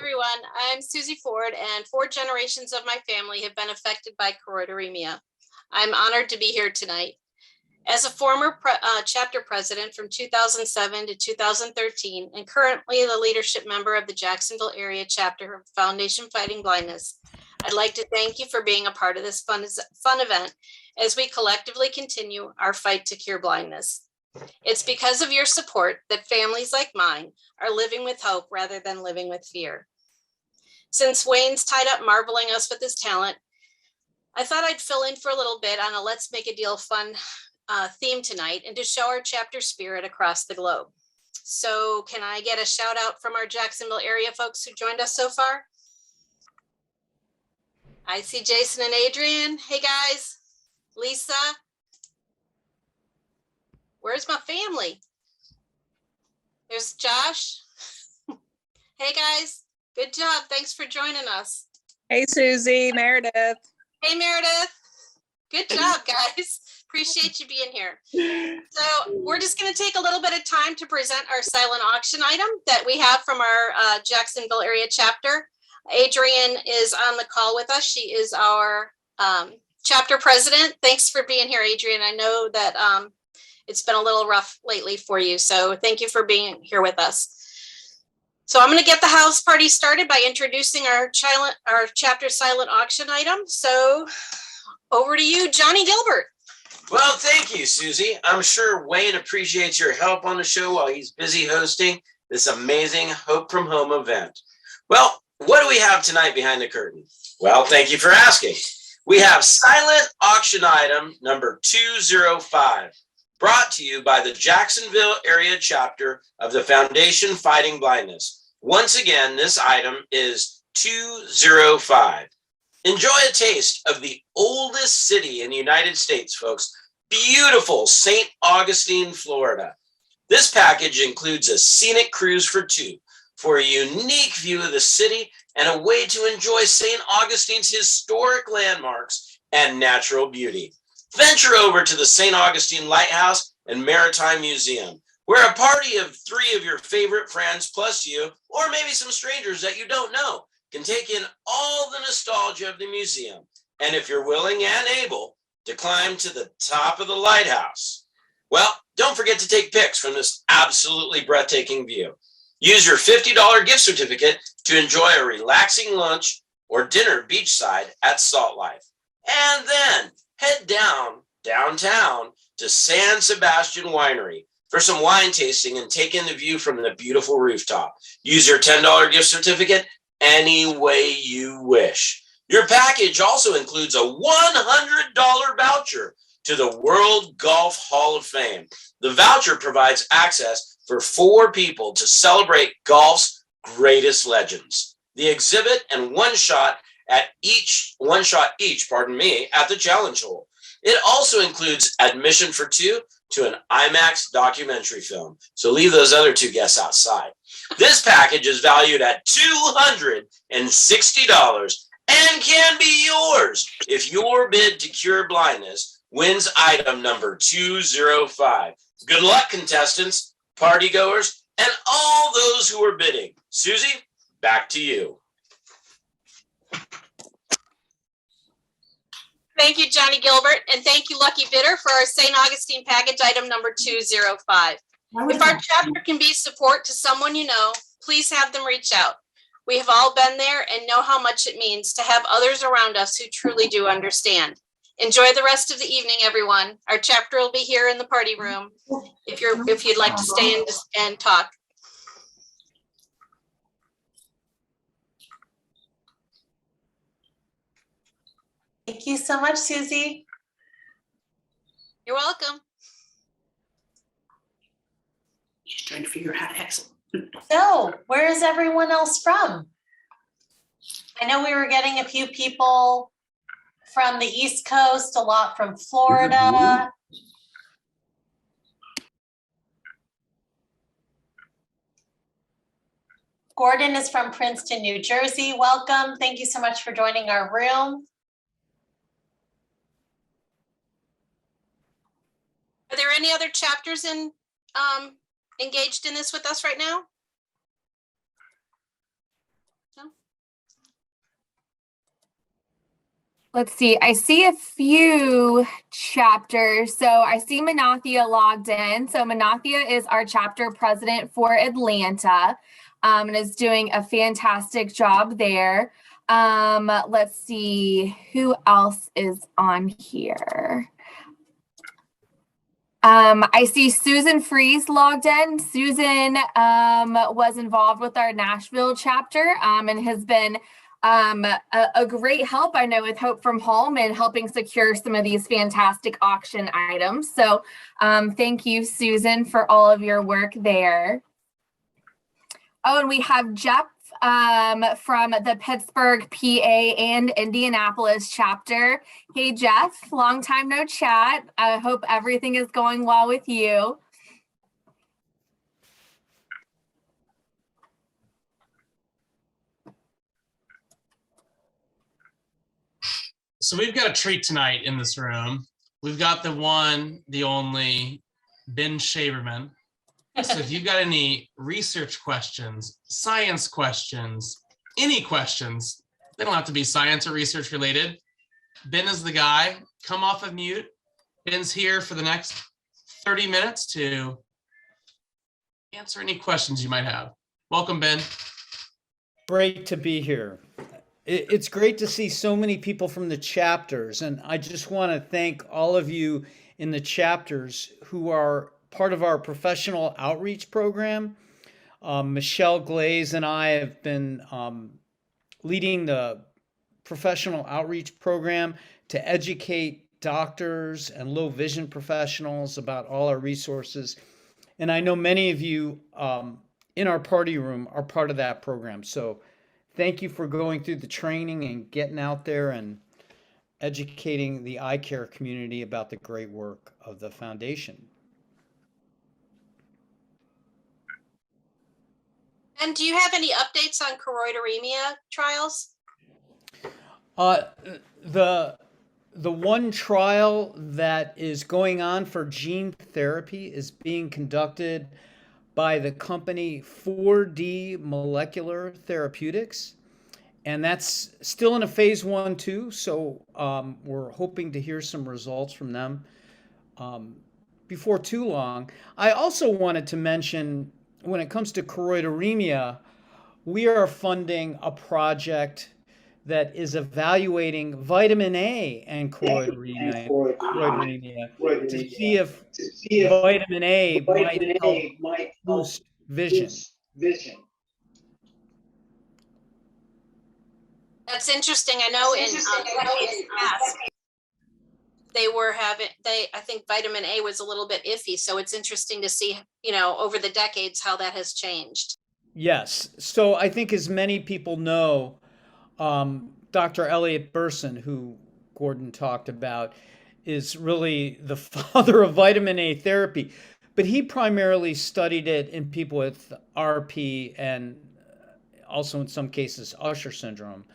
everyone. I'm Susie Ford, and 4 generations of my family have been affected by Caroteremia. I'm honored to be here tonight. As a former chapter president from 2007 to 2013, and currently the leadership member of the Jacksonville area chapter of Foundation Fighting Blindness, I'd like to thank you for being a part of this fun event as we collectively continue our fight to cure blindness. It's because of your support that families like mine are living with hope rather than living with fear. Since Wayne's tied up marbling us with his talent, I thought I'd fill in for a little bit on a Let's Make a Deal fun theme tonight and to show our chapter spirit across the globe. So can I get a shout out from our Jacksonville area folks who joined us so far? I see Jason and Adrian. Hey guys, Lisa. Where's my family? There's Josh. Hey guys, good job. Thanks for joining us. Hey Susie, Meredith. Hey Meredith. Good job, guys. Appreciate you being here. So we're just going to take a little bit of time to present our silent auction item that we have from our Jacksonville area chapter. Adrian is on the call with us. She is our chapter president. Thanks for being here, Adrian. I know that it's been a little rough lately for you, so thank you for being here with us. So I'm going to get the house party started by introducing our chapter silent auction item. So over to you, Johnny Gilbert. Well, thank you, Susie. I'm sure Wayne appreciates your help on the show while he's busy hosting this amazing Hope from Home event. Well, what do we have tonight behind the curtain? Well, thank you for asking. We have silent auction item number 205, brought to you by the Jacksonville area chapter of the Foundation Fighting Blindness. Once again, this item is 205. Enjoy a taste of the oldest city in the United States, folks. Beautiful St. Augustine, Florida. This package includes a scenic cruise for 2 for a unique view of the city and a way to enjoy St. Augustine's historic landmarks and natural beauty. Venture over to the St. Augustine Lighthouse and Maritime Museum, where a party of 3 of your favorite friends plus you, or maybe some strangers that you don't know, can take in all the nostalgia of the museum. And if you're willing and able, to climb to the top of the lighthouse. Well, don't forget to take pics from this absolutely breathtaking view. Use your $50 gift certificate to enjoy a relaxing lunch or dinner beachside at Salt Life. And then head downtown to San Sebastian Winery for some wine tasting and take in the view from the beautiful rooftop. Use your $10 gift certificate any way you wish. Your package also includes a $100 voucher to the World Golf Hall of Fame. The voucher provides access for 4 people to celebrate golf's greatest legends. The exhibit and one shot each, at the challenge hole. It also includes admission for 2 to an IMAX documentary film. So leave those other 2 guests outside. This package is valued at $260 and can be yours if your bid to cure blindness wins item number 205. Good luck, contestants, partygoers, and all those who are bidding. Susie, back to you. Thank you, Johnny Gilbert, and thank you, Lucky Bidder, for our St. Augustine package item number 205. If our chapter can be support to someone you know, please have them reach out. We have all been there and know how much it means to have others around us who truly do understand. Enjoy the rest of the evening, everyone. Our chapter will be here in the party room if you'd like to stay and talk. Thank you so much, Susie. You're welcome. She's trying to figure out how to exit. So, where is everyone else from? I know we were getting a few people from the East Coast, a lot from Florida. Gordon is from Princeton, New Jersey. Welcome. Thank you so much for joining our room. Are there any other chapters engaged in this with us right now? Let's see. I see a few chapters. So I see Manathia logged in. So Manathia is our chapter president for Atlanta, and is doing a fantastic job there. Let's see who else is on here. I see Susan Freeze logged in. Susan was involved with our Nashville chapter and has been a great help, I know, with Hope from Home and helping secure some of these fantastic auction items. So thank you, Susan, for all of your work there. Oh, and we have Jeff from the Pittsburgh, PA and Indianapolis chapter. Hey, Jeff, long time no chat. I hope everything is going well with you. So we've got a treat tonight in this room. We've got the one, the only Ben Shaverman. So if you've got any research questions, science questions, any questions, they don't have to be science or research related. Ben is the guy. Come off of mute. Ben's here for the next 30 minutes to answer any questions you might have. Welcome, Ben. Great to be here. It's great to see so many people from the chapters, and I just want to thank all of you in the chapters who are part of our professional outreach program. Michelle Glaze and I have been leading the professional outreach program to educate doctors and low vision professionals about all our resources. And I know many of you in our party room are part of that program. So thank you for going through the training and getting out there and educating the eye care community about the great work of the foundation. And do you have any updates on choroideremia trials? The one trial that is going on for gene therapy is being conducted by the company 4D Molecular Therapeutics, and that's still in a phase 1/2. So we're hoping to hear some results from them before too long. I also wanted to mention, when it comes to choroideremia, we are funding a project that is evaluating vitamin A and choroideremia to see if vitamin A might help boost vision. That's interesting. I know in the past, I think vitamin A was a little bit iffy. So it's interesting to see, over the decades, how that has changed. Yes. So I think, as many people know, Dr. Elliot Burson, who Gordon talked about, is really the father of vitamin A therapy. But he primarily studied it in people with RP and also in some cases Usher syndrome.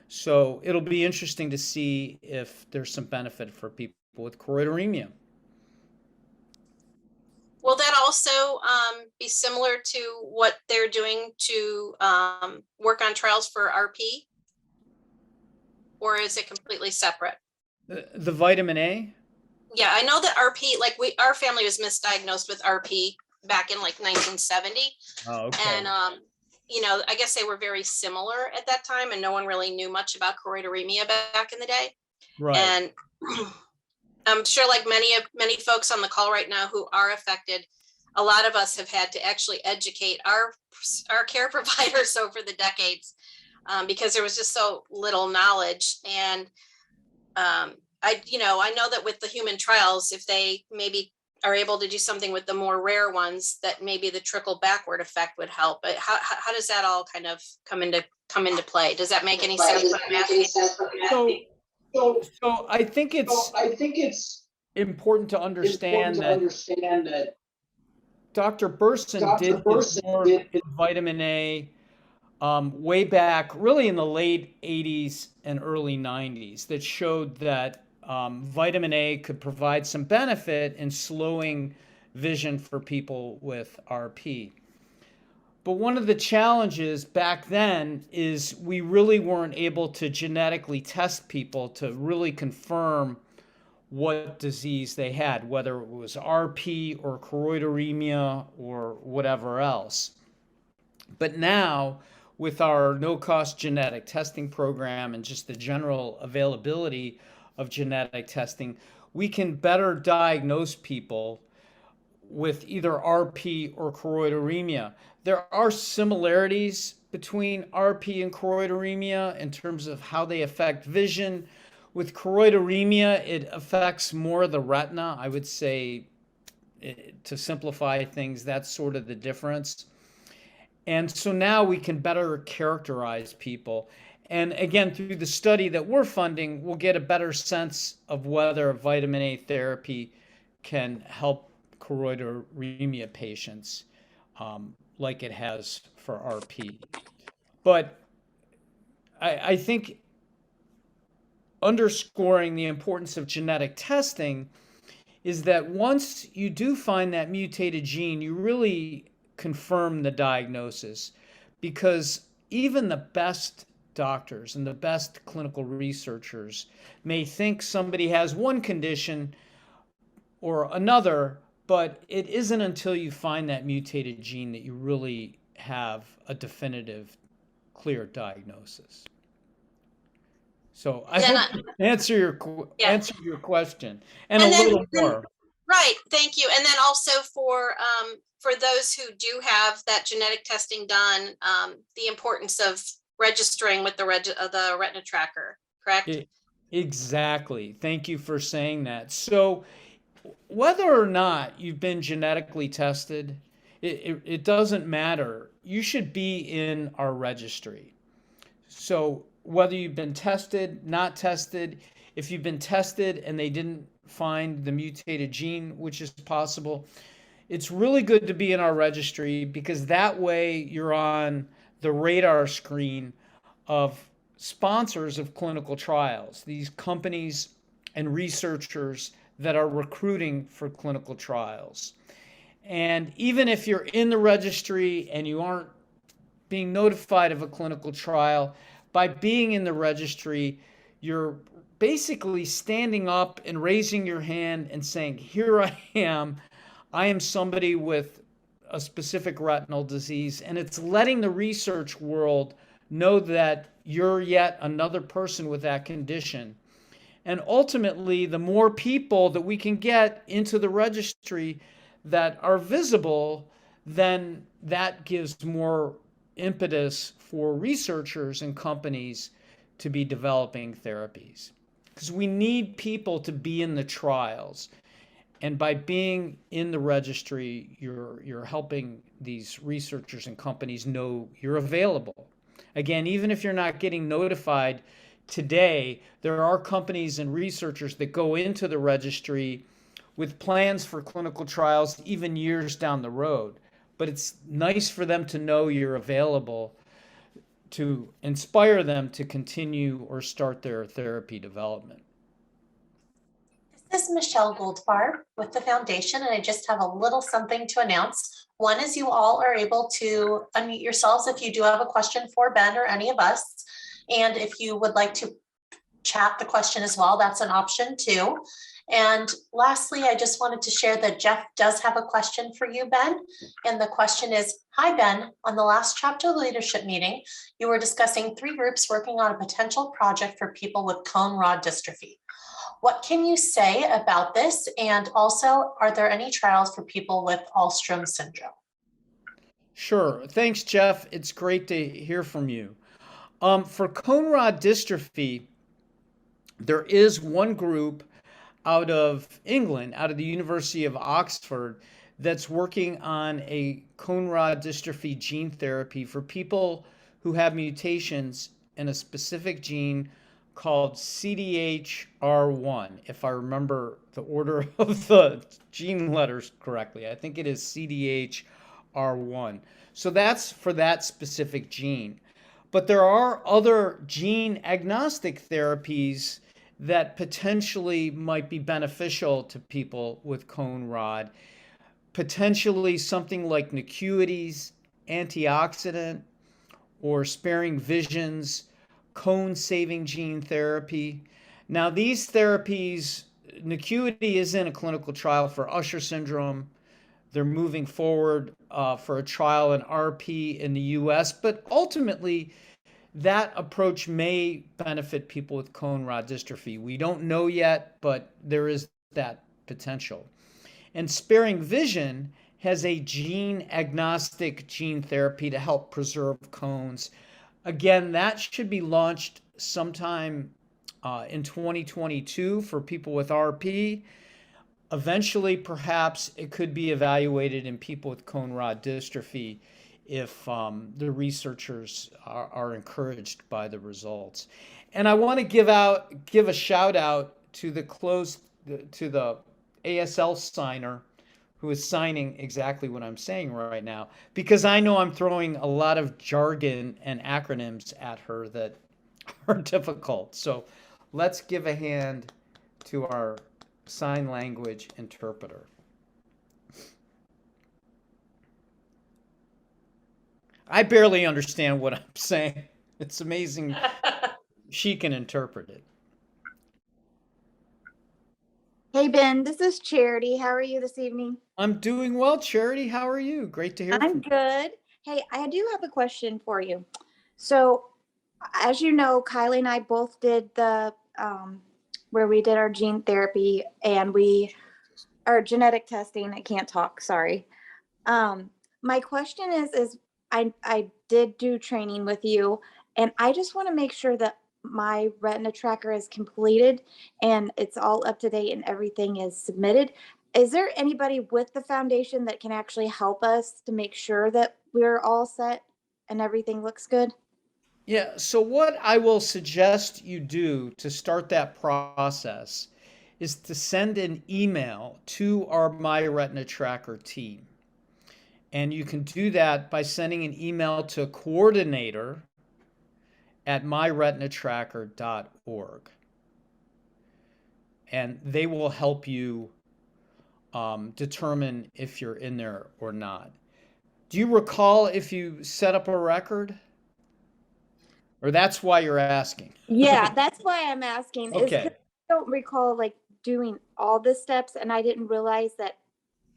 So it'll be interesting to see if there's some benefit for people with choroideremia. Will that also be similar to what they're doing to work on trials for RP? Or is it completely separate? The vitamin A? Yeah, I know that RP, our family was misdiagnosed with RP back in 1970. Oh, okay. And, I guess they were very similar at that time, and no one really knew much about choroideremia back in the day. Right. And I'm sure, like many folks on the call right now who are affected, a lot of us have had to actually educate our care providers over the decades because there was just so little knowledge. And I know that with the human trials, if they maybe are able to do something with the more rare ones, that maybe the trickle backward effect would help. But how does that all kind of come into play? Does that make any sense? So I think it's important to understand that Dr. Burson did his work in vitamin A way back, really in the late 80s and early 90s, that showed that vitamin A could provide some benefit in slowing vision for people with RP. But one of the challenges back then is we really weren't able to genetically test people to really confirm what disease they had, whether it was RP or choroideremia or whatever else. But now, with our no-cost genetic testing program and just the general availability of genetic testing, we can better diagnose people with either RP or choroideremia. There are similarities between RP and choroideremia in terms of how they affect vision. With choroideremia, it affects more the retina. I would say, to simplify things, that's sort of the difference. And so now we can better characterize people. And again, through the study that we're funding, we'll get a better sense of whether vitamin A therapy can help choroideremia patients like it has for RP. But I think underscoring the importance of genetic testing is that once you do find that mutated gene, you really confirm the diagnosis, because even the best doctors and the best clinical researchers may think somebody has one condition or another, but it isn't until you find that mutated gene that you really have a definitive, clear diagnosis. So I hope to answer your question and a little more. Right, thank you. And then also for those who do have that genetic testing done, the importance of registering with the Retina tracker, correct? Exactly. Thank you for saying that. So whether or not you've been genetically tested, it doesn't matter. You should be in our registry. So whether you've been tested, not tested, if you've been tested and they didn't find the mutated gene, which is possible, it's really good to be in our registry, because that way you're on the radar screen of sponsors of clinical trials, these companies and researchers that are recruiting for clinical trials. And even if you're in the registry and you aren't being notified of a clinical trial, by being in the registry, you're basically standing up and raising your hand and saying, here I am somebody with a specific retinal disease. And it's letting the research world know that you're yet another person with that condition. And ultimately, the more people that we can get into the registry that are visible, then that gives more impetus for researchers and companies to be developing therapies. Because we need people to be in the trials. And by being in the registry, you're helping these researchers and companies know you're available. Again, even if you're not getting notified today, there are companies and researchers that go into the registry with plans for clinical trials even years down the road. But it's nice for them to know you're available to inspire them to continue or start their therapy development. This is Michelle Goldfarb with the Foundation, and I just have a little something to announce. One is you all are able to unmute yourselves if you do have a question for Ben or any of us. And if you would like to chat the question as well, that's an option too. And lastly, I just wanted to share that Jeff does have a question for you, Ben. And the question is, hi, Ben. On the last chapter leadership meeting, you were discussing 3 groups working on a potential project for people with Conrod dystrophy. What can you say about this? And also, are there any trials for people with Alström syndrome? Sure. Thanks, Jeff. It's great to hear from you. For Conrod dystrophy, there is one group out of England, out of the University of Oxford, that's working on a Conrod dystrophy gene therapy for people who have mutations in a specific gene called CDHR1, if I remember the order of the gene letters correctly. I think it is CDHR1. So that's for that specific gene. But there are other gene agnostic therapies that potentially might be beneficial to people with Conrod. Potentially something like Nacuities antioxidant, or sparing visions, cone-saving gene therapy. Now, these therapies, Nacuity is in a clinical trial for Usher syndrome. They're moving forward for a trial in RP in the US, but ultimately, that approach may benefit people with Conrod dystrophy. We don't know yet, but there is that potential. And sparing vision has a gene agnostic gene therapy to help preserve cones. Again, that should be launched sometime in 2022 for people with RP. Eventually, perhaps it could be evaluated in people with Conrod dystrophy if the researchers are encouraged by the results. And I want to give a shout out to the ASL signer who is signing exactly what I'm saying right now, because I know I'm throwing a lot of jargon and acronyms at her that are difficult. So let's give a hand to our sign language interpreter. I barely understand what I'm saying. It's amazing she can interpret it. Hey, Ben, this is Charity. How are you this evening? I'm doing well, Charity. How are you? Great to hear from I'm you. good. Hey, I do have a question for you. So, as you know, Kylie and I both did the where we did our gene therapy and our genetic testing. I can't talk, sorry. My question is I did do training with you, and I just want to make sure that my Retina tracker is completed and it's all up to date and everything is submitted. Is there anybody with the foundation that can actually help us to make sure that we're all set and everything looks good? Yeah, so what I will suggest you do to start that process is to send an email to our My Retina Tracker team. And you can do that by sending an email to coordinator@myretinatracker.org. And they will help you determine if you're in there or not. Do you recall if you set up a record? Or that's why you're asking? Yeah, that's why I'm asking. Is 'cause Okay. I don't recall like doing all the steps, and I didn't realize that.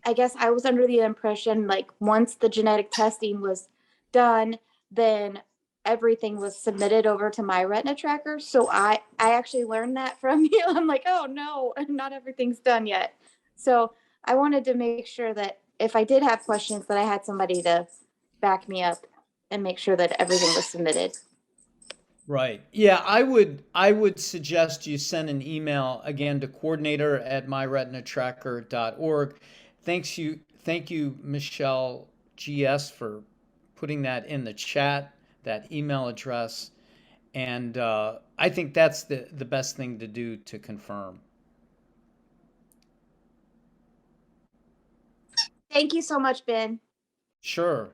I guess I was under the impression like once the genetic testing was done, then everything was submitted over to my Retina tracker. So I actually learned that from you. I'm like, oh no, not everything's done yet. So I wanted to make sure that if I did have questions, that I had somebody to back me up and make sure that everything was submitted. Right. Yeah, I would suggest you send an email again to coordinator@myretinatracker.org. Thank you, Michelle GS, for putting that in the chat, that email address. And I think that's the best thing to do to confirm. Thank you so much, Ben. Sure.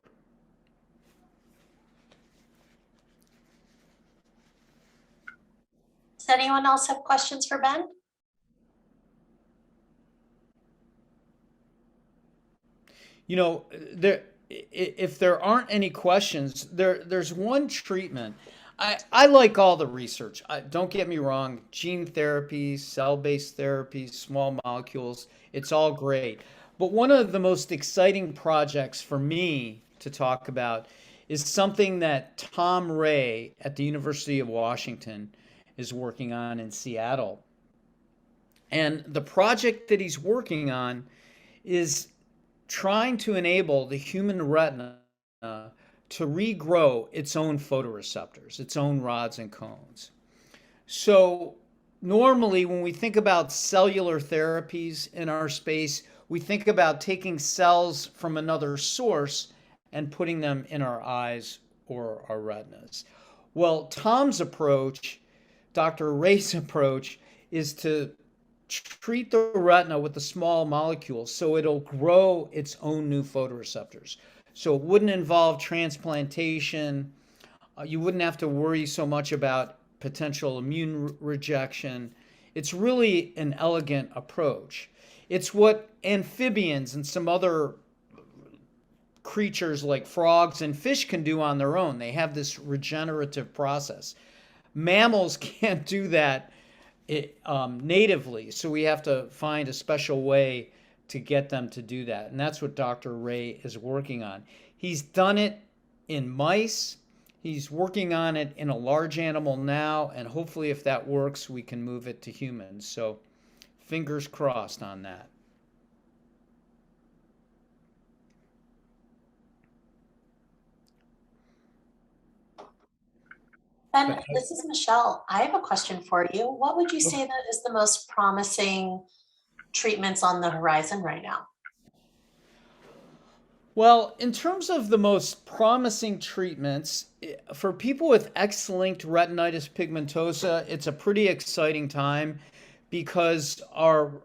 Does anyone else have questions for Ben? You know, if there aren't any questions, there's one treatment. I like all the research. Don't get me wrong, gene therapy, cell-based therapies, small molecules, it's all great. But one of the most exciting projects for me to talk about is something that Tom Ray at the University of Washington is working on in Seattle. And the project that he's working on is trying to enable the human retina to regrow its own photoreceptors, its own rods and cones. So normally when we think about cellular therapies in our space, we think about taking cells from another source and putting them in our eyes or our retinas. Well, Tom's approach, Dr. Ray's approach, is to treat the retina with a small molecule so it'll grow its own new photoreceptors. So it wouldn't involve transplantation. You wouldn't have to worry so much about potential immune rejection. It's really an elegant approach. It's what amphibians and some other creatures like frogs and fish can do on their own. They have this regenerative process. Mammals can't do that natively, so we have to find a special way to get them to do that. And that's what Dr. Ray is working on. He's done it in mice. He's working on it in a large animal now, and hopefully if that works, we can move it to humans. So fingers crossed on that. Ben, this is Michelle. I have a question for you. What would you say that is the most promising treatments on the horizon right now? Well, in terms of the most promising treatments, for people with X-linked retinitis pigmentosa, it's a pretty exciting time because our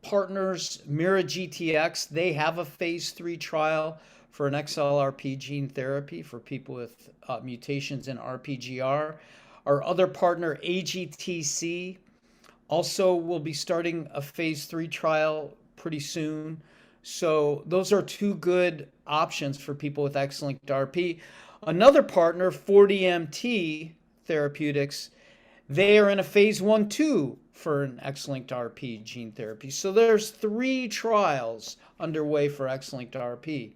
partners, MiraGTx, they have a phase 3 trial for an XLRP gene therapy for people with mutations in RPGR. Our other partner, AGTC, also will be starting a phase 3 trial pretty soon. So those are two good options for people with X-linked RP. Another partner, 40MT Therapeutics, they are in a phase 1/2 for an X-linked RP gene therapy. So there's 3 trials underway for X-linked RP.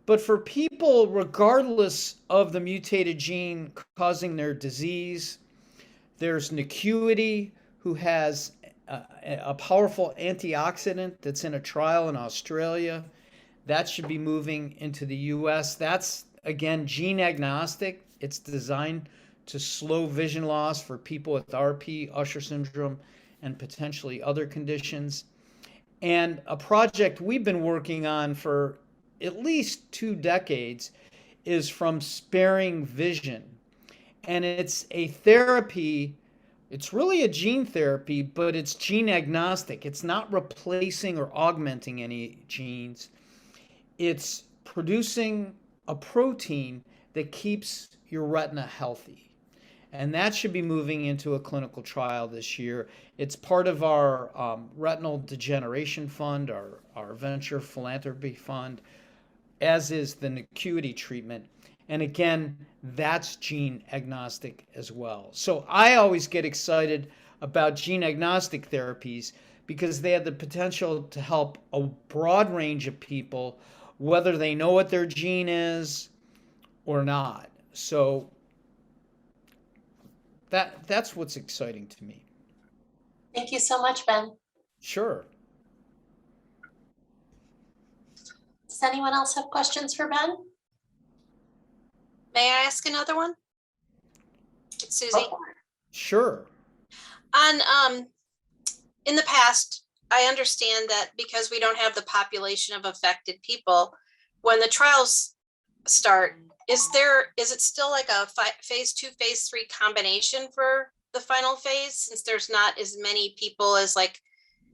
But for people, regardless of the mutated gene causing their disease, there's Nacuity, who has a powerful antioxidant that's in a trial in Australia. That should be moving into the US. That's, again, gene agnostic. It's designed to slow vision loss for people with RP, Usher syndrome, and potentially other conditions. And a project we've been working on for at least 2 decades is from sparing vision. And it's a therapy. It's really a gene therapy, but it's gene agnostic. It's not replacing or augmenting any genes. It's producing a protein that keeps your retina healthy. And that should be moving into a clinical trial this year. It's part of our retinal degeneration fund, our venture philanthropy fund, as is the Nacuity treatment. And again, that's gene agnostic as well. So I always get excited about gene agnostic therapies because they have the potential to help a broad range of people, whether they know what their gene is or not. So that's what's exciting to me. Thank you so much, Ben. Sure. Does anyone else have questions for Ben? May I ask another one? It's Susie. Sure. On in the past, I understand that because we don't have the population of affected people, when the trials start, is it still like a phase 2, phase 3 combination for the final phase, since there's not as many people as like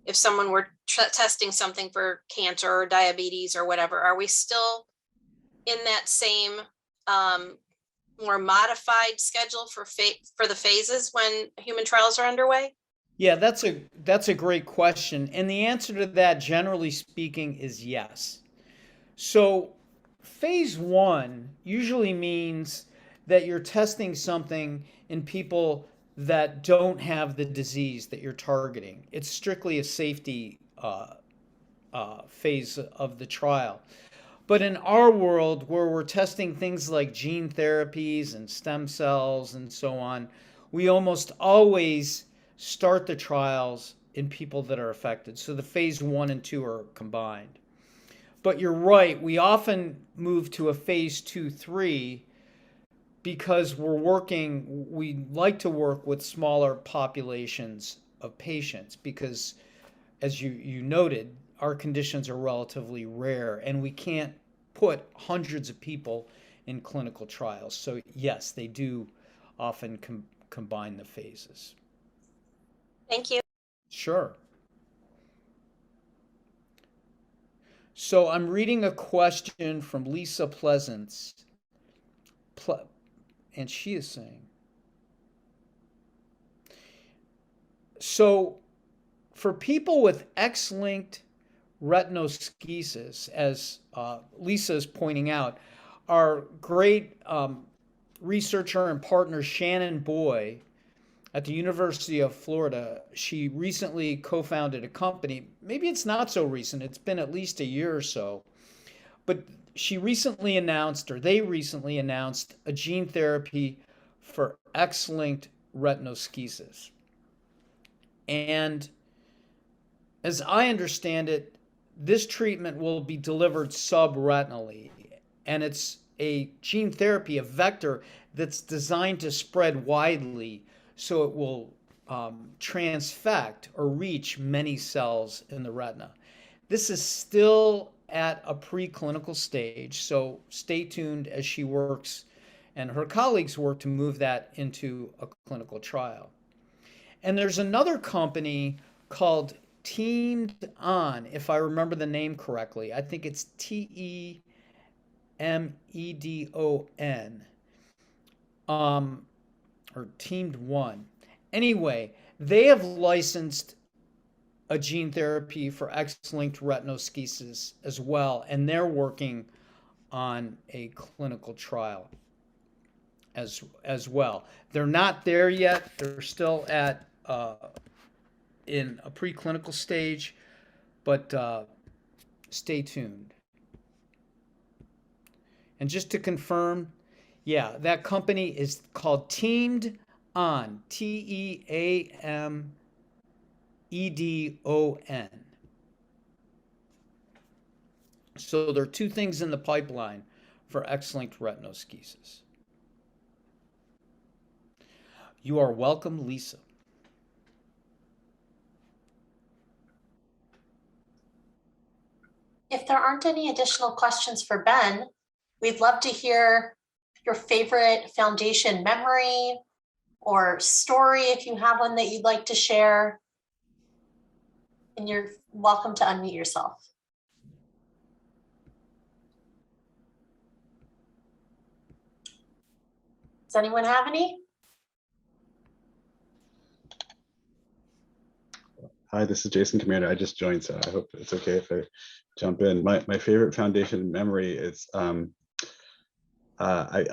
if someone were testing something for cancer or diabetes or whatever? Are we still in that same more modified schedule for the phases when human trials are underway? Yeah, that's a great question. And the answer to that, generally speaking, is yes. So phase 1 usually means that you're testing something in people that don't have the disease that you're targeting. It's strictly a safety phase of the trial. But in our world, where we're testing things like gene therapies and stem cells and so on, we almost always start the trials in people that are affected. So the phase 1 and 2 are combined. But you're right, we often move to a phase 2, 3 because we like to work with smaller populations of patients because, as you noted, our conditions are relatively rare and we can't put hundreds of people in clinical trials. So yes, they do often combine the phases. Thank you. Sure. So I'm reading a question from Lisa Pleasance. And she is saying, so for people with X-linked retinoschisis, as Lisa is pointing out, our great researcher and partner Shannon Boy at the University of Florida, she recently co-founded a company. Maybe it's not so recent, it's been at least a year or so, but she recently announced, or they recently announced, a gene therapy for X-linked retinoschisis. And as I understand it, this treatment will be delivered subretinally, and it's a gene therapy, a vector that's designed to spread widely so it will transfect or reach many cells in the retina. This is still at a preclinical stage, so stay tuned as she works and her colleagues work to move that into a clinical trial. And there's another company called Teamed On, if I remember the name correctly. I think it's TEMEDON, or Teamed One. Anyway, they have licensed a gene therapy for X-linked retinoschisis as well, and they're working on a clinical trial as well. They're not there yet. They're still at in a preclinical stage, but stay tuned. And just to confirm, yeah, that company is called Teamed On, TEAMEDON. So there are two things in the pipeline for X-linked retinoschisis. You are welcome, Lisa. If there aren't any additional questions for Ben, we'd love to hear your favorite foundation memory or story if you have one that you'd like to share. And you're welcome to unmute yourself. Does anyone have any? Hi, this is Jason Commander. I just joined, so I hope it's okay if I jump in. My favorite foundation memory is I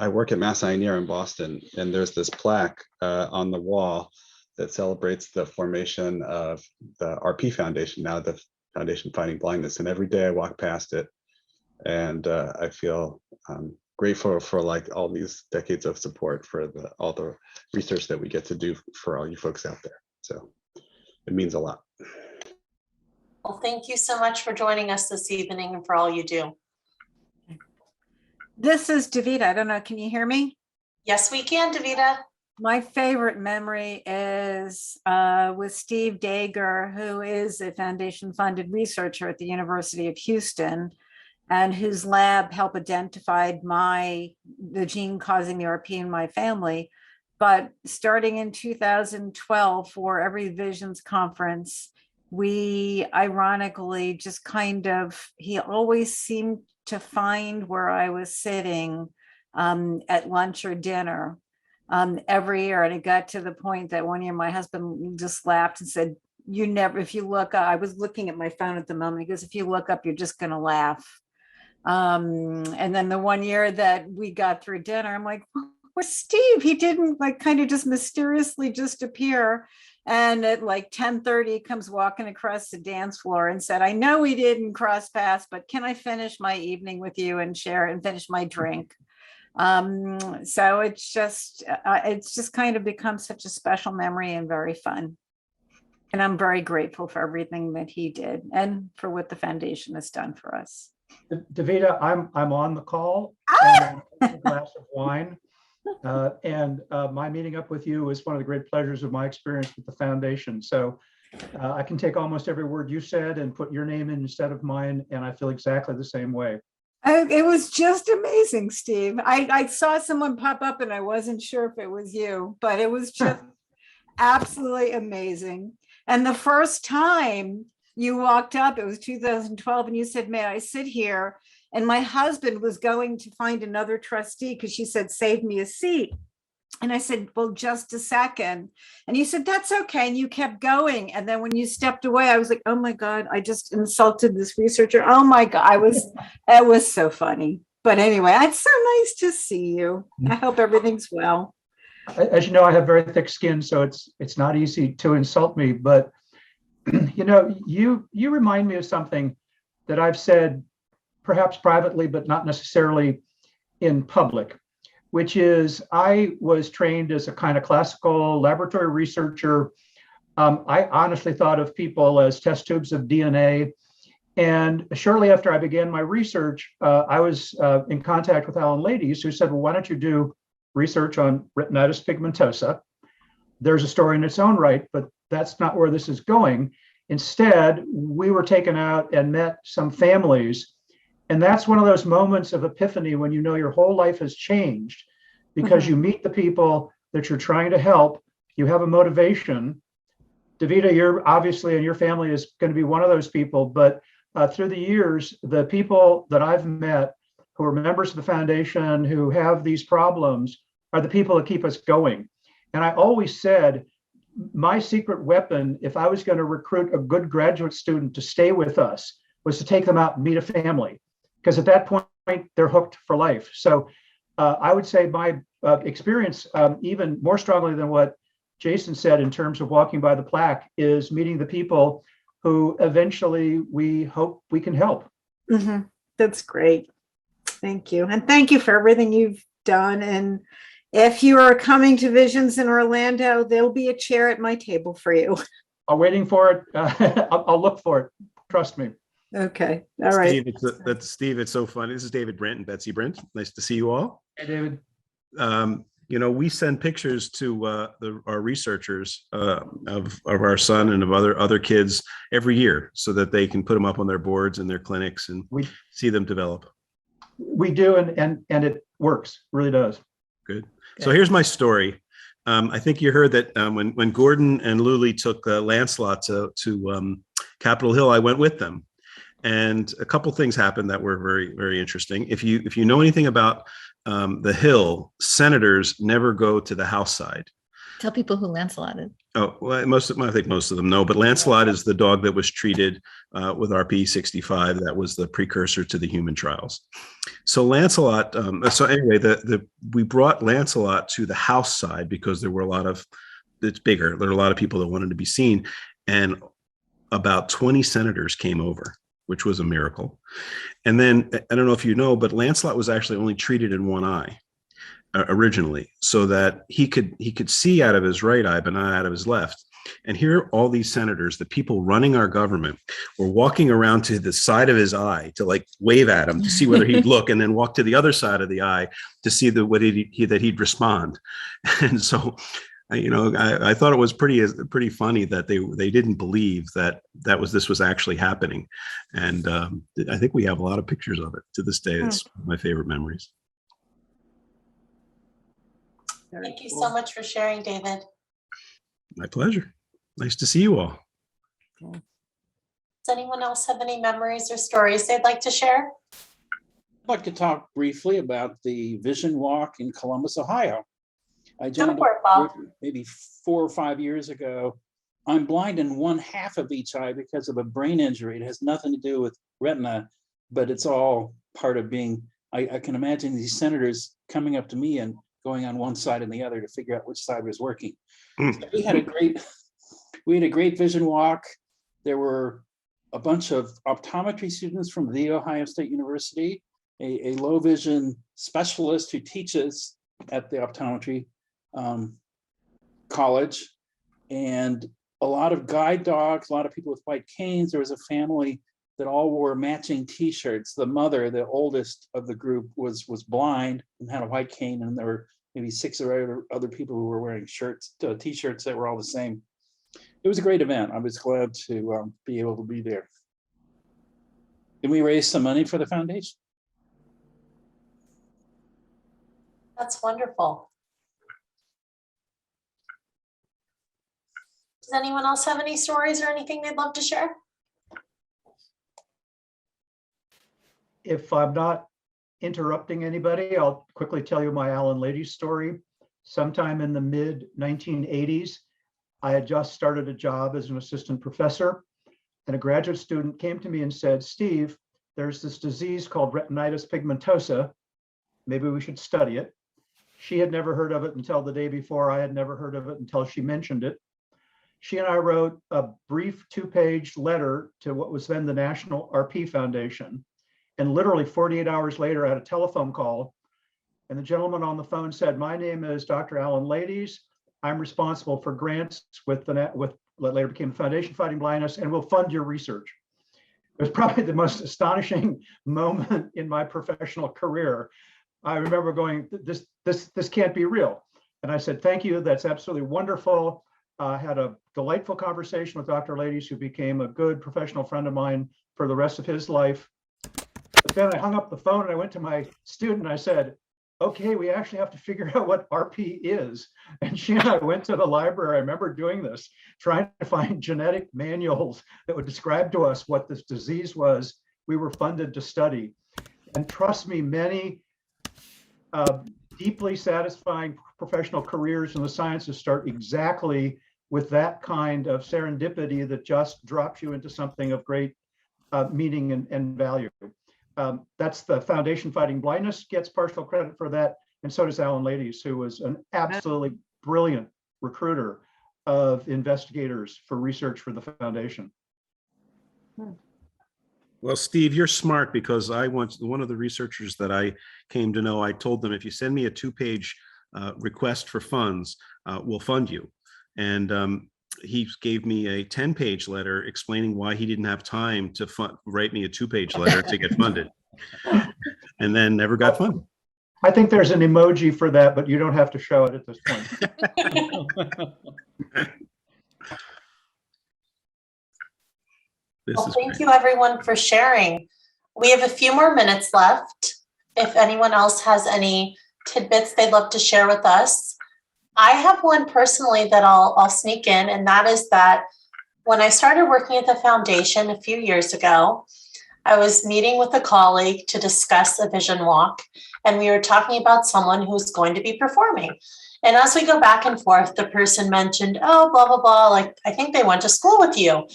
work at Mass Eye and Ear in Boston, and there's this plaque on the wall that celebrates the formation of the RP Foundation, now the Foundation Fighting Blindness. And every day I walk past it, and I feel grateful for like all these decades of support for all the research that we get to do for all you folks out there. So it means a lot. Well, thank you so much for joining us this evening and for all you do. This is Davida. I don't know, can you hear me? Yes, we can, Davida. My favorite memory is with Steve Dager, who is a foundation-funded researcher at the University of Houston, and whose lab helped identify the gene causing the RP in my family. But starting in 2012, for every Visions conference, we ironically just he always seemed to find where I was sitting at lunch or dinner every year. And it got to the point that one year my husband just laughed and said, "You never, if you look up," I was looking at my phone at the moment, he goes, "If you look up, you're just going to laugh." And then the one year that we got through dinner, I'm like, "Where's Steve? He didn't like kind of just mysteriously just appear." And at like 10:30, he comes walking across the dance floor and said, "I know we didn't cross paths, but can I finish my evening with you and share and finish my drink?" So it's just kind of become such a special memory and very fun. And I'm very grateful for everything that he did and for what the foundation has done for us. Davida, I'm on the call, and a glass of wine. My meeting up with you is one of the great pleasures of my experience with the foundation. So I can take almost every word you said and put your name in instead of mine, and I feel exactly the same way. It was just amazing, Steve. I saw someone pop up and I wasn't sure if it was you, but it was just absolutely amazing. And the first time you walked up, it was 2012, and you said, "May I sit here?" And my husband was going to find another trustee because she said, "Save me a seat." And I said, well, just a second. And you said, that's okay. And you kept going. And then when you stepped away, I was like, oh my God, I just insulted this researcher. Oh my God, that was so funny. But anyway, it's so nice to see you. I hope everything's well. As you know, I have very thick skin, so it's not easy to insult me. But you know, you remind me of something that I've said perhaps privately, but not necessarily in public, which is I was trained as a kind of classical laboratory researcher. I honestly thought of people as test tubes of DNA. And shortly after I began my research, I was in contact with Alan Ladies, who said, well, why don't you do research on retinitis pigmentosa? There's a story in its own right, but that's not where this is going. Instead, we were taken out and met some families. And that's one of those moments of epiphany when you know your whole life has changed, because you meet the people that you're trying to help. You have a motivation. Davida, you're obviously, and your family is going to be one of those people. But through the years, the people that I've met who are members of the foundation who have these problems are the people that keep us going. And I always said, my secret weapon, if I was going to recruit a good graduate student to stay with us, was to take them out and meet a family. Because at that point, they're hooked for life. So I would say my experience, even more strongly than what Jason said in terms of walking by the plaque, is meeting the people who eventually we hope we can help. That's great. Thank you. And thank you for everything you've done. And if you are coming to Visions in Orlando, there'll be a chair at my table for you. I'm waiting for it. I'll look for it. Trust me. Okay. All right. Steve, Steve, it's so funny. This is David Brent and Betsy Brent. Nice to see you all. Hey, David. You know, we send pictures to our researchers of our son and of other kids every year so that they can put them up on their boards in their clinics and see them develop. We do, and it works, really does. Good. So here's my story. I think you heard that when Gordon and Luli took Lancelot to Capitol Hill, I went with them. And a couple things happened that were very, very interesting. If you know anything about the Hill, senators never go to the House side. Tell people who Lancelot is. Oh, well, I think most of them know, but Lancelot is the dog that was treated with RP65. That was the precursor to the human trials. So Lancelot, so anyway, we brought Lancelot to the House side because there were it's bigger. There were a lot of people that wanted to be seen. And about 20 senators came over, which was a miracle. And then, I don't know if you know, but Lancelot was actually only treated in one eye originally, so that he could see out of his right eye, but not out of his left. And here, all these senators, the people running our government, were walking around to the side of his eye to like wave at him to see whether he'd look, and then walk to the other side of the eye to see that he'd respond. And so, you know, I thought it was pretty funny that they didn't believe that this was actually happening. And I think we have a lot of pictures of it to this day. It's my favorite memories. Thank you so much for sharing, David. My pleasure. Nice to see you all. Does anyone else have any memories or stories they'd like to share? I'd like to talk briefly about the Vision Walk in Columbus, Ohio. I Go joined for it, Bob. maybe 4 or 5 years ago. I'm blind in one half of each eye because of a brain injury. It has nothing to do with retina, but it's all part of being, I can imagine these senators coming up to me and going on one side and the other to figure out which side was working. So we had a great vision walk. There were a bunch of optometry students from The Ohio State University, a low vision specialist who teaches at the optometry college, and a lot of guide dogs, a lot of people with white canes. There was a family that all wore matching t-shirts. The mother, the oldest of the group, was blind and had a white cane, and there were maybe 6 or 8 other people who were wearing t-shirts that were all the same. It was a great event. I was glad to be able to be there. And we raised some money for the foundation. That's wonderful. Does anyone else have any stories or anything they'd love to share? If I'm not interrupting anybody, I'll quickly tell you my Alan Ladies story. sometime in the mid 1980s. I had just started a job as an assistant professor, and a graduate student came to me and said, Steve, there's this disease called retinitis pigmentosa. Maybe we should study it. She had never heard of it until the day before. I had never heard of it until she mentioned it. She and I wrote a brief 2-page letter to what was then the National RP Foundation. And literally 48 hours later, I had a telephone call, and the gentleman on the phone said, my name is Dr. Alan Ladies. I'm responsible for grants with what later became the Foundation Fighting Blindness, and we'll fund your research. It was probably the most astonishing moment in my professional career. I remember going, this can't be real. And I said, thank you, that's absolutely wonderful. I had a delightful conversation with Dr. Ladies, who became a good professional friend of mine for the rest of his life. But then I hung up the phone and I went to my student and I said, okay, we actually have to figure out what RP is. And she and I went to the library. I remember doing this, trying to find genetic manuals that would describe to us what this disease was we were funded to study. And trust me, many deeply satisfying professional careers in the sciences start exactly with that kind of serendipity that just drops you into something of great meaning and value. That's the Foundation Fighting Blindness gets partial credit for that, and so does Alan Ladies, who was an absolutely brilliant recruiter of investigators for research for the foundation. Well, Steve, you're smart, because one of the researchers that I came to know, I told them, if you send me a 2-page request for funds, we'll fund you. And he gave me a 10-page letter explaining why he didn't have time to write me a 2-page letter to get funded, and then never got funded. I think there's an emoji for that, but you don't have to show it at this point. Well, thank you everyone for sharing. We have a few more minutes left. If anyone else has any tidbits they'd love to share with us. I have one personally that I'll sneak in, and that is that when I started working at the foundation a few years ago, I was meeting with a colleague to discuss a vision walk, and we were talking about someone who's going to be performing. And as we go back and forth, the person mentioned, oh, blah, blah, blah, like, I think they went to school with you.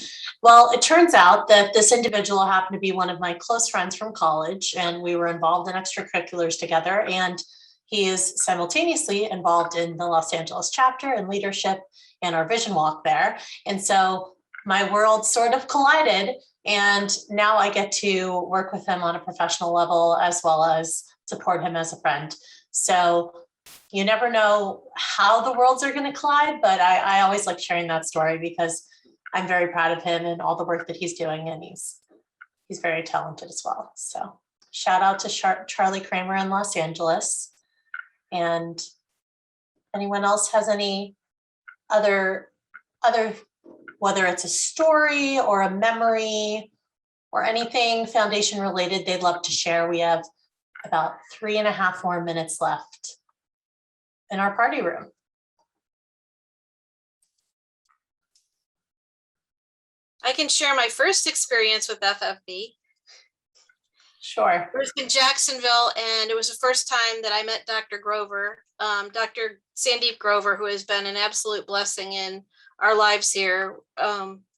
Well, it turns out that this individual happened to be one of my close friends from college, and we were involved in extracurriculars together. And he is simultaneously involved in the Los Angeles chapter and leadership and our vision walk there. And so my world sort of collided, and now I get to work with him on a professional level as well as support him as a friend. So you never know how the worlds are going to collide, but I always like sharing that story because I'm very proud of him and all the work that he's doing, and he's very talented as well. So shout out to Charlie Kramer in Los Angeles. And anyone else has any other, whether it's a story or a memory or anything foundation related they'd love to share. We have about 3.5 more minutes left in our party room. I can share my first experience with FFB. Sure. It was in Jacksonville, and it was the first time that I met Dr. Grover, Dr. Sandeep Grover, who has been an absolute blessing in our lives here.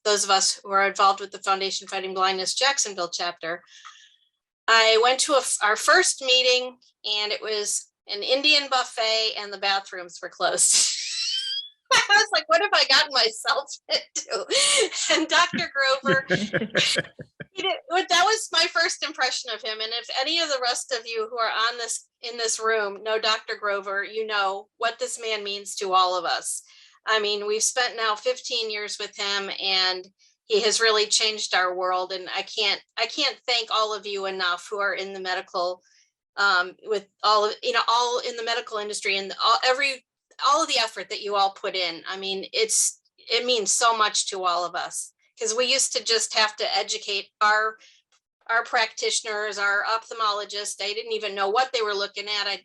Those of us who are involved with the Foundation Fighting Blindness Jacksonville chapter. I went to our first meeting, and it was an Indian buffet, and the bathrooms were closed. I was like, what have I gotten myself into? And Dr. Grover, that was my first impression of him. And if any of the rest of you who are in this room know Dr. Grover, you know what this man means to all of us. I mean, we've spent now 15 years with him, and he has really changed our world. And I can't thank all of you enough who are in the medical, with all in the medical industry, and all of the effort that you all put in. I mean, it means so much to all of us, because we used to just have to educate our practitioners, our ophthalmologists. They didn't even know what they were looking at.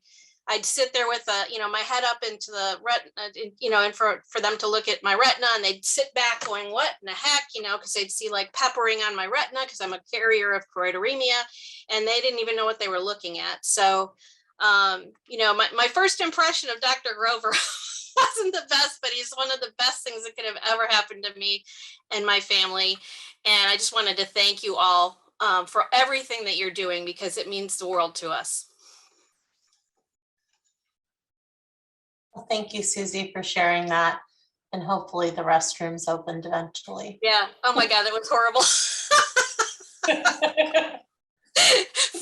I'd sit there with my head up into the retina, and for them to look at my retina, and they'd sit back going, what in the heck, because they'd see like peppering on my retina because I'm a carrier of choroideremia, and they didn't even know what they were looking at. So You know, my first impression of Dr. Grover wasn't the best, but he's one of the best things that could have ever happened to me and my family. And I just wanted to thank you all for everything that you're doing, because it means the world to us. Well, thank you, Susie, for sharing that. And hopefully the restrooms opened eventually. Yeah. Oh my God, that was horrible.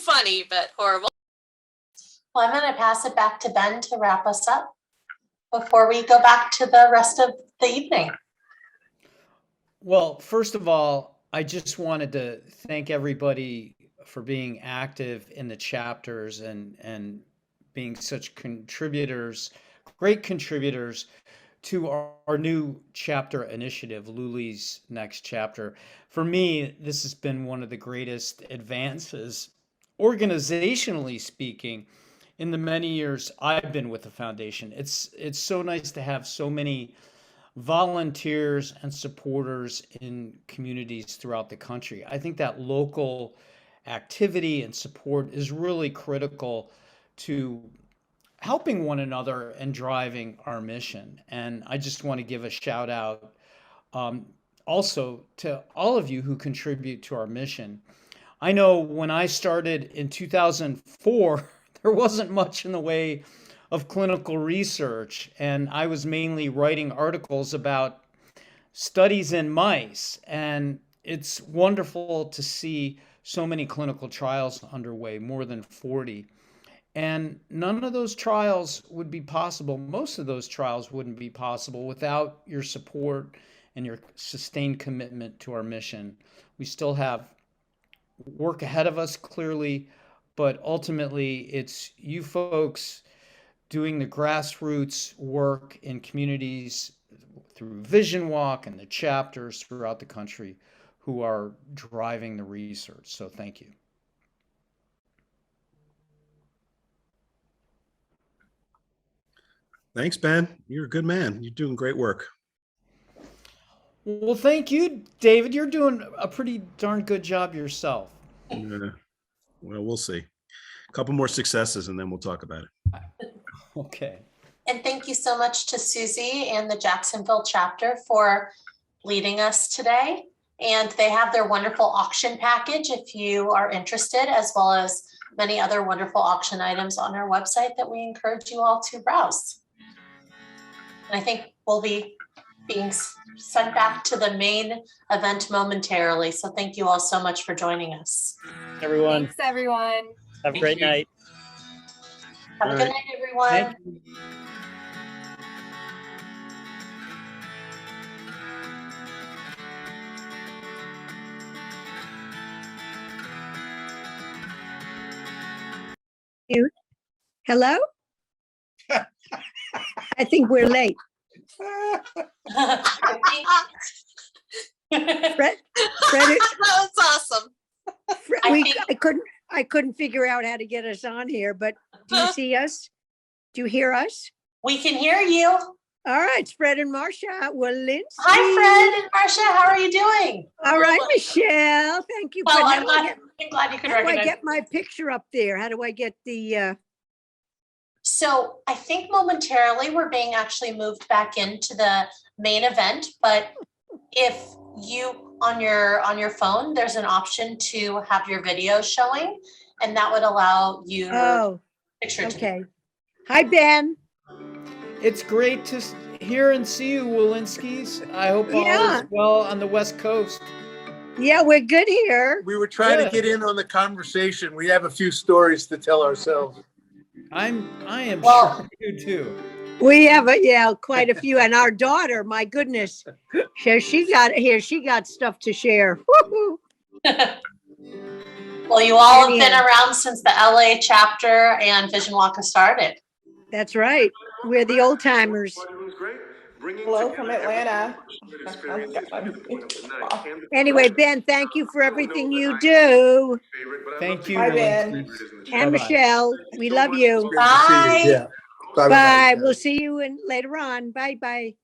Funny, but horrible. Well, I'm going to pass it back to Ben to wrap us up before we go back to the rest of the evening. Well, first of all, I just wanted to thank everybody for being active in the chapters and being such contributors, great contributors to our new chapter initiative, Luli's Next Chapter. For me, this has been one of the greatest advances, organizationally speaking, in the many years I've been with the foundation. It's so nice to have so many volunteers and supporters in communities throughout the country. I think that local activity and support is really critical to helping one another and driving our mission. And I just want to give a shout out also to all of you who contribute to our mission. I know when I started in 2004, there wasn't much in the way of clinical research, and I was mainly writing articles about studies in mice. And it's wonderful to see so many clinical trials underway, more than 40. And none of those trials would be possible. Most of those trials wouldn't be possible without your support and your sustained commitment to our mission. We still have work ahead of us, clearly, but ultimately it's you folks doing the grassroots work in communities through Vision Walk and the chapters throughout the country who are driving the research. So thank you. Thanks, Ben. You're a good man. You're doing great work. Well, thank you, David. You're doing a pretty darn good job yourself. Well, we'll see. A couple more successes and then we'll talk about it. Okay. And thank you so much to Susie and the Jacksonville chapter for leading us today. And they have their wonderful auction package if you are interested, as well as many other wonderful auction items on our website that we encourage you all to browse. And I think we'll be being sent back to the main event momentarily. So thank you all so much for joining us. Everyone. Thanks, everyone. Have a great night. Have a good night, everyone. Hello? I think we're late. Fred, That was awesome. I couldn't figure out how to get us on here, but do you see us? Do you hear us? We can hear you. All right, it's Fred and Marcia. Well, Lindsay. Hi, Fred and Marcia. How are you doing? All right, Michelle. Thank you. Well, But I'm glad you could how do I recognize. get my picture up there? How do I get the? So I think momentarily we're being actually moved back into the main event, but if you on your phone, there's an option to have your video showing, and that would allow you picture to. Okay. Hi, Ben. It's great to hear and see you, Walensky's. I hope all is well on the West Coast. Yeah, we're good here. We were trying to get in on the conversation. We have a few stories to tell ourselves. I am sure you too. We have quite a few, and our daughter, my goodness, she got stuff to share. Well, you all have been around since the LA chapter and Vision Walk has started. That's right. We're the old timers. Hello from Atlanta. Anyway, Ben, thank you for everything you do. Thank you. Hi, Ben. And Bye-bye. Michelle, we love you. Bye. Yeah. Bye. We'll see you later on. Bye bye.